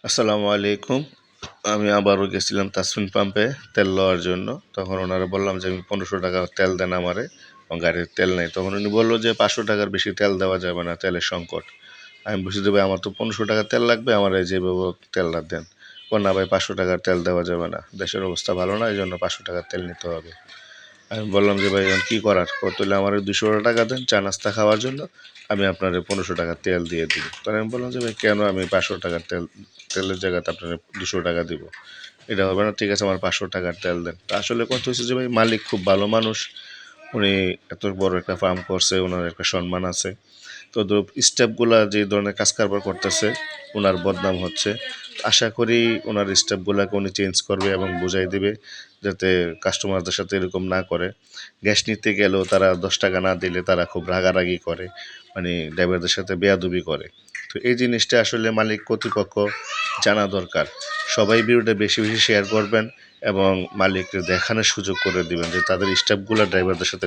আসসালামু আলাইকুম। আমি আবারও গেছিলাম তাসফিন পাম্পে তেল লওয়ার জন্য। তখন ওনারে বললাম যে, "আমি ১৫০০ টাকা তেল দেন আমারে। আমার গাড়ির তেল নেই।" তখন উনি বলল যে, "৫০০ টাকার বেশি তেল দেওয়া যাবে না, তেলের সংকট।" আমি বলছি যে, "ভাই আমার তো ১৫০০ টাকা তেল লাগবে, আমারে যেভাবে হোক তেলটা দেন।" কয়, "না ভাই ৫০০ টাকার তেল দেওয়া যাবে না। দেশের অবস্থা ভালো না, এজন্য ৫০০ টাকার তেল নিতে হবে।" আমি বললাম যে, "ভাই এখন কি করার?" কয়, "তাইলে আমারে ২০০ টাকা দেন চা নাস্তা খাওয়ার জন্য। আমি আপনারে ১৫০০ টাকা তেল দিয়ে দিব।" তখন আমি বললাম যে, "ভাই কেন আমি ৫০০ টাকার তেলের জায়গাতে আপনারে ২০০ টাকা দিব? এটা হবে না। ঠিক আছে আমার ৫০০ টাকার তেল দেন।" তো আসলে কথা হইছে যে ভাই মালিক খুব ভালো মানুষ। উনি এত বড় একটা ফার্ম করছে, উনার একটা সম্মান আছে। তো স্টাফগুলা যে ধরনের কাজ কারবার করতেছে, উনার বদনাম হচ্ছে। আশা করি উনার স্টাফগুলাকে উনি চেঞ্জ করবে এবং বুঝাই দিবে যাতে কাস্টমারদের সাথে এরকম না করে। গ্যাস নিতে গেলেও তারা ১০ টাকা না দিলে তারা খুব রাগারাগি করে। মানে ড্রাইভারদের সাথে বেয়াদবি করে। তো এই জিনিসটা আসলে মালিক কর্তৃপক্ষ জানা দরকার। সবাই ভিডিওটা বেশি, বেশি শেয়ার করবেন এবং মালিককে দেখানোর সুযোগ করে দিবেন যে তাদের স্টাফগুলা ড্রাইভারদের সাথে